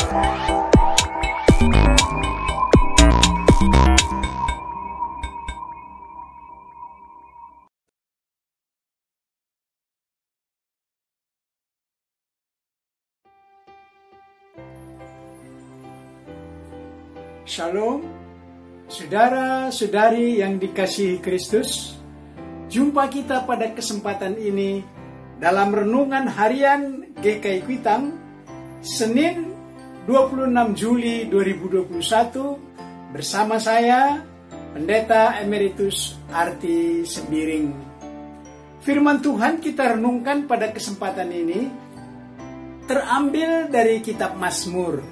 Shalom, saudara-saudari yang dikasihi Kristus. Jumpa kita pada kesempatan ini dalam renungan harian GKI Kuitang, Senin 26 Juli 2021 bersama saya, Pendeta Emeritus Arti Sembiring. Firman Tuhan kita renungkan pada kesempatan ini terambil dari kitab Mazmur.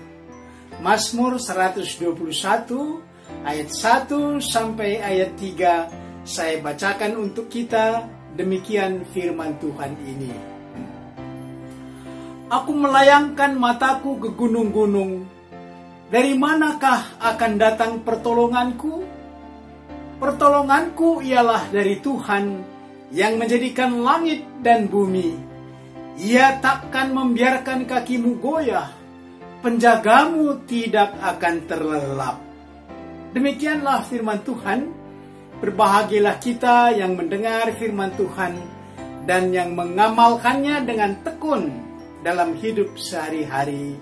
Mazmur 121 ayat 1 sampai ayat 3 saya bacakan untuk kita, demikian firman Tuhan ini. Aku melayangkan mataku ke gunung-gunung, dari manakah akan datang pertolonganku? Pertolonganku ialah dari Tuhan yang menjadikan langit dan bumi. Ia takkan membiarkan kakimu goyah, penjagamu tidak akan terlelap. Demikianlah firman Tuhan. Berbahagialah kita yang mendengar firman Tuhan dan yang mengamalkannya dengan tekun dalam hidup sehari-hari.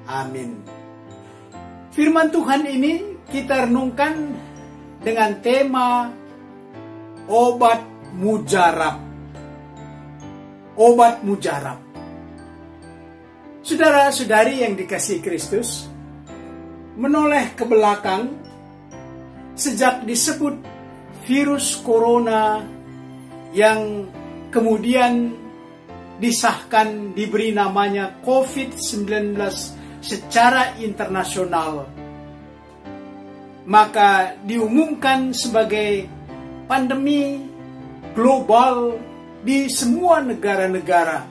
Amin. Firman Tuhan ini kita renungkan dengan tema obat mujarab. Obat mujarab. Saudara-saudari yang dikasihi Kristus, menoleh ke belakang, sejak disebut virus corona yang kemudian disahkan diberi namanya COVID-19 secara internasional, maka diumumkan sebagai pandemi global di semua negara-negara.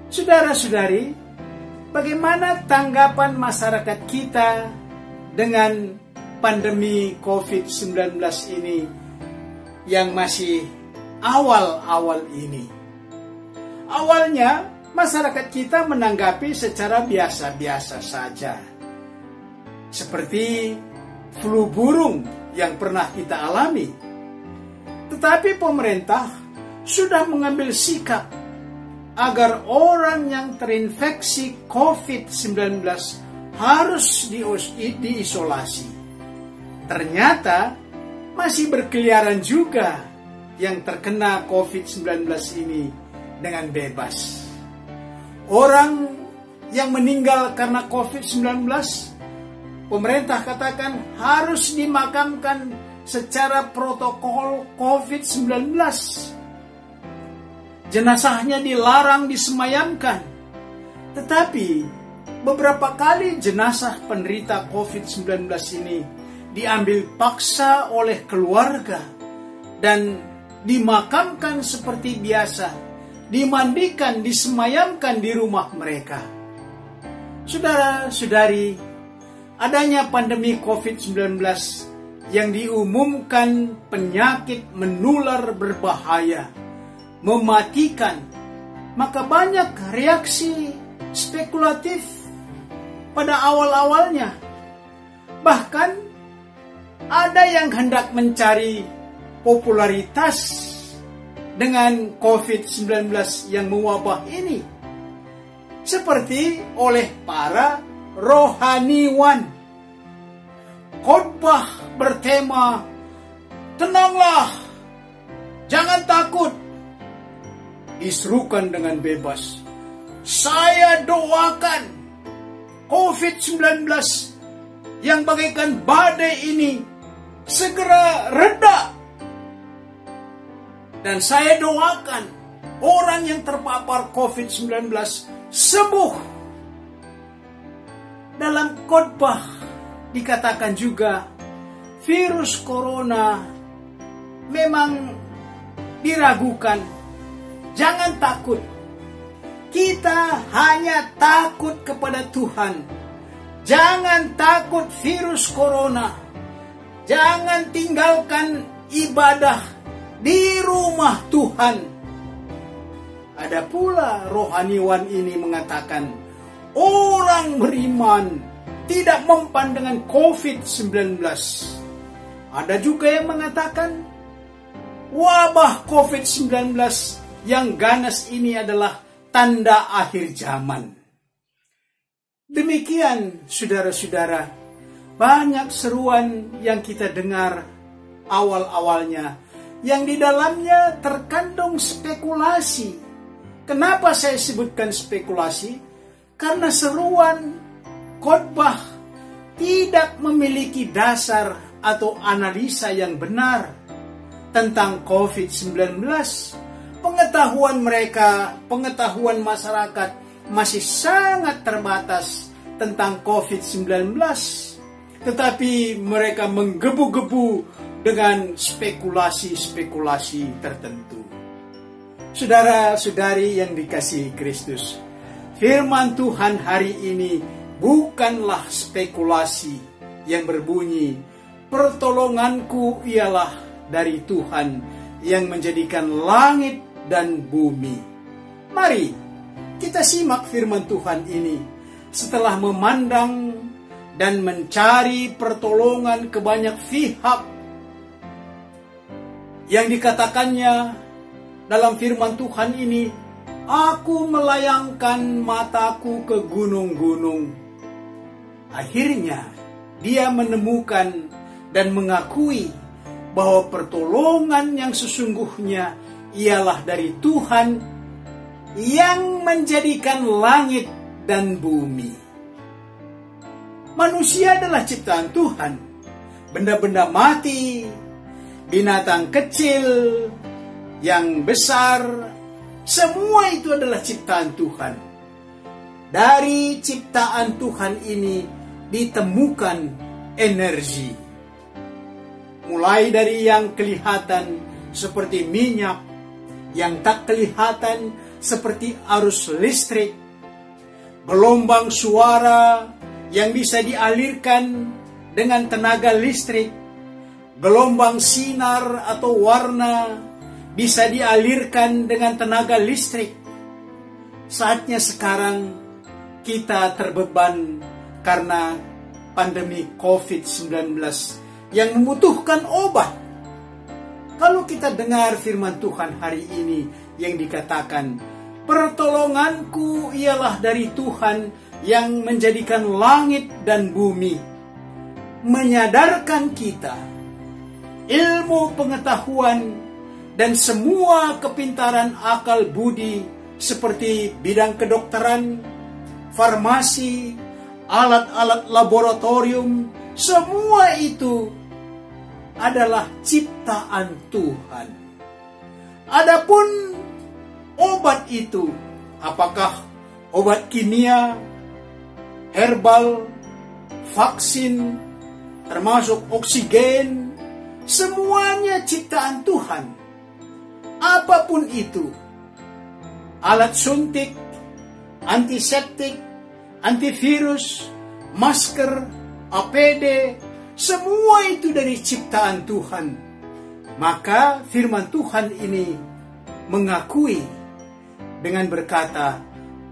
Saudara-saudari, bagaimana tanggapan masyarakat kita dengan pandemi COVID-19 ini yang masih awal-awal ini? Awalnya, masyarakat kita menanggapi secara biasa-biasa saja. Seperti flu burung yang pernah kita alami. Tetapi pemerintah sudah mengambil sikap agar orang yang terinfeksi COVID-19 harus diisolasi. Ternyata masih berkeliaran juga yang terkena COVID-19 ini dengan bebas. Orang yang meninggal karena COVID-19, pemerintah katakan harus dimakamkan secara protokol COVID-19. Jenazahnya dilarang disemayamkan. Tetapi beberapa kali jenazah penderita COVID-19 ini diambil paksa oleh keluarga dan dimakamkan seperti biasa, dimandikan, disemayamkan di rumah mereka. Saudara-saudari, adanya pandemi COVID-19 yang diumumkan penyakit menular berbahaya, mematikan, maka banyak reaksi spekulatif pada awal-awalnya. Bahkan ada yang hendak mencari popularitas dengan COVID-19 yang mewabah ini, seperti oleh para rohaniwan. Khotbah bertema, "Tenanglah, jangan takut," diserukan dengan bebas. Saya doakan COVID-19 yang bagaikan badai ini segera reda. Dan saya doakan orang yang terpapar COVID-19 sembuh. Dalam khotbah dikatakan juga virus corona memang diragukan. Jangan takut. Kita hanya takut kepada Tuhan. Jangan takut virus corona. Jangan tinggalkan ibadah di rumah Tuhan. Ada pula rohaniwan ini mengatakan, orang beriman tidak mempan dengan COVID-19. Ada juga yang mengatakan wabah COVID-19 yang ganas ini adalah tanda akhir zaman. Demikian, saudara-saudara, banyak seruan yang kita dengar awal-awalnya, yang di dalamnya terkandung spekulasi. Kenapa saya sebutkan spekulasi? Karena seruan khotbah tidak memiliki dasar atau analisa yang benar tentang COVID-19. Pengetahuan mereka, pengetahuan masyarakat masih sangat terbatas tentang COVID-19. Tetapi mereka menggebu-gebu dengan spekulasi-spekulasi tertentu. Saudara-saudari yang dikasihi Kristus, firman Tuhan hari ini bukanlah spekulasi yang berbunyi, pertolonganku ialah dari Tuhan yang menjadikan langit dan bumi. Mari kita simak firman Tuhan ini setelah memandang dan mencari pertolongan ke banyak pihak. Yang dikatakannya dalam firman Tuhan ini, aku melayangkan mataku ke gunung-gunung. Akhirnya dia menemukan dan mengakui bahwa pertolongan yang sesungguhnya ialah dari Tuhan yang menjadikan langit dan bumi. Manusia adalah ciptaan Tuhan. Benda-benda mati, binatang kecil, yang besar, semua itu adalah ciptaan Tuhan. Dari ciptaan Tuhan ini ditemukan energi. Mulai dari yang kelihatan seperti minyak, yang tak kelihatan seperti arus listrik, gelombang suara yang bisa dialirkan dengan tenaga listrik, gelombang sinar atau warna bisa dialirkan dengan tenaga listrik. Saatnya sekarang kita terbeban karena pandemi COVID-19 yang membutuhkan obat. Kalau kita dengar firman Tuhan hari ini yang dikatakan, pertolonganku ialah dari Tuhan yang menjadikan langit dan bumi, menyadarkan kita ilmu pengetahuan dan semua kepintaran akal budi seperti bidang kedokteran, farmasi, alat-alat laboratorium, semua itu adalah ciptaan Tuhan. Adapun obat itu, apakah obat kimia, herbal, vaksin, termasuk oksigen, semuanya ciptaan Tuhan. Apapun itu, alat suntik, antiseptik, antivirus, masker, APD, semua itu dari ciptaan Tuhan. Maka firman Tuhan ini mengakui dengan berkata,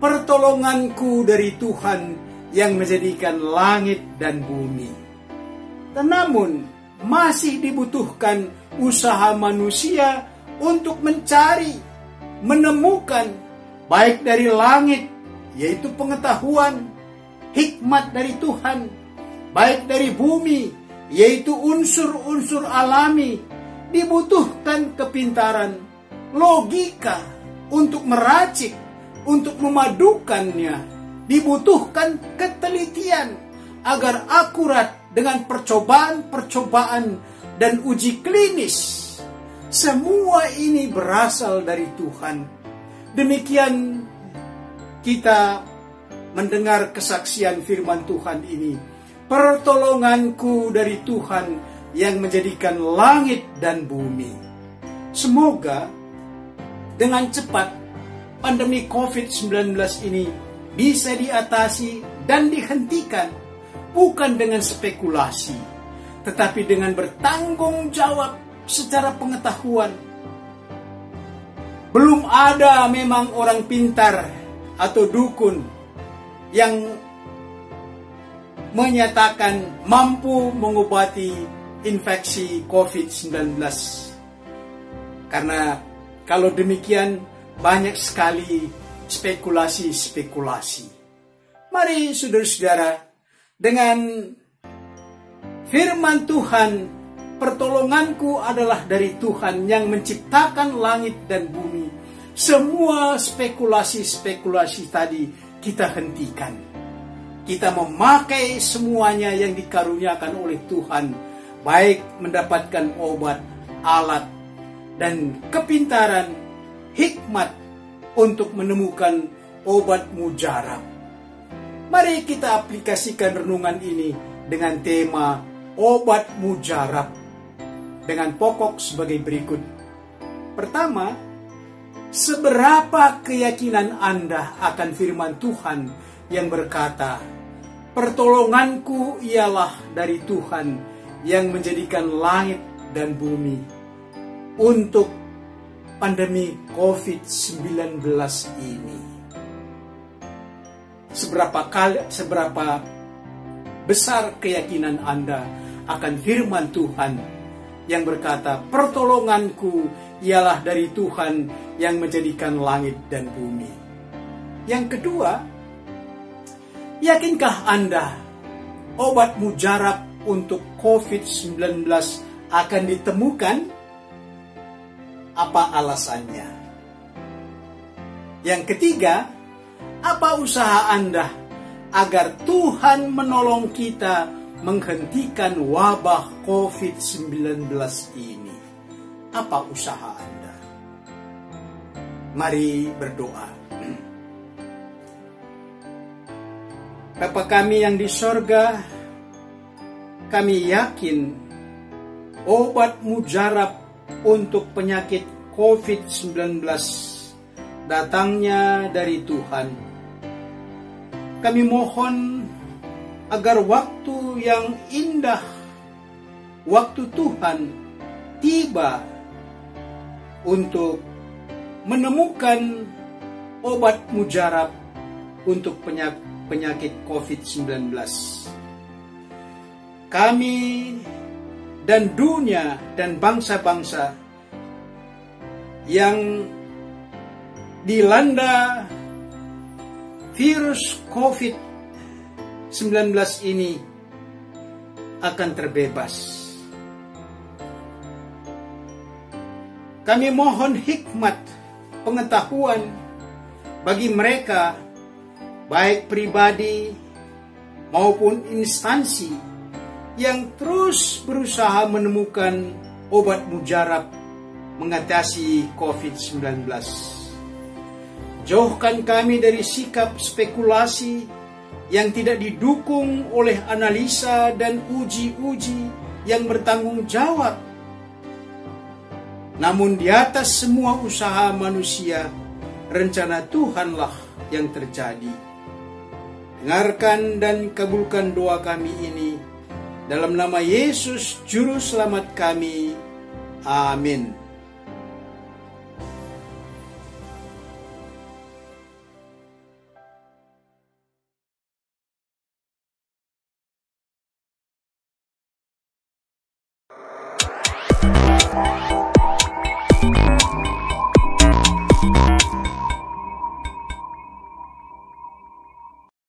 pertolonganku dari Tuhan yang menjadikan langit dan bumi. Namun masih dibutuhkan usaha manusia untuk mencari, menemukan baik dari langit, yaitu pengetahuan, hikmat dari Tuhan, baik dari bumi, yaitu unsur-unsur alami, dibutuhkan kepintaran, logika untuk meracik, untuk memadukannya, dibutuhkan ketelitian agar akurat dengan percobaan-percobaan dan uji klinis. Semua ini berasal dari Tuhan. Demikian kita mendengar kesaksian firman Tuhan ini. Pertolonganku dari Tuhan yang menjadikan langit dan bumi. Semoga dengan cepat pandemi COVID-19 ini bisa diatasi dan dihentikan, bukan dengan spekulasi, tetapi dengan bertanggung jawab secara pengetahuan. Belum ada memang orang pintar atau dukun yang menyatakan mampu mengobati infeksi COVID-19. Karena kalau demikian banyak sekali spekulasi-spekulasi. Mari saudara-saudara, dengan firman Tuhan, pertolonganku adalah dari Tuhan yang menciptakan langit dan bumi. Semua spekulasi-spekulasi tadi kita hentikan. Kita memakai semuanya yang dikaruniakan oleh Tuhan, baik mendapatkan obat, alat, dan kepintaran, hikmat untuk menemukan obat mujarab. Mari kita aplikasikan renungan ini dengan tema obat mujarab dengan pokok sebagai berikut. Pertama, seberapa keyakinan Anda akan firman Tuhan yang berkata, pertolonganku ialah dari Tuhan yang menjadikan langit dan bumi untuk pandemi COVID-19 ini. Seberapa besar keyakinan Anda akan firman Tuhan yang berkata, pertolonganku ialah dari Tuhan yang menjadikan langit dan bumi. Yang kedua, yakinkah Anda obat mujarab untuk COVID-19 akan ditemukan? Apa alasannya? Yang ketiga, apa usaha Anda agar Tuhan menolong kita menghentikan wabah COVID-19 ini? Apa usaha Anda? Mari berdoa. Bapa kami yang di sorga, kami yakin obat mujarab untuk penyakit COVID-19 datangnya dari Tuhan. Kami mohon agar waktu yang indah, waktu Tuhan tiba untuk menemukan obat mujarab untuk penyakit COVID-19. Kami dan dunia dan bangsa-bangsa yang dilanda virus COVID-19 ini akan terbebas. Kami mohon hikmat, pengetahuan bagi mereka, baik pribadi maupun instansi yang terus berusaha menemukan obat mujarab mengatasi COVID-19. Jauhkan kami dari sikap spekulasi yang tidak didukung oleh analisa dan uji-uji yang bertanggung jawab. Namun di atas semua usaha manusia, rencana Tuhanlah yang terjadi. Dengarkan dan kabulkan doa kami ini dalam nama Yesus Juru Selamat kami. Amin.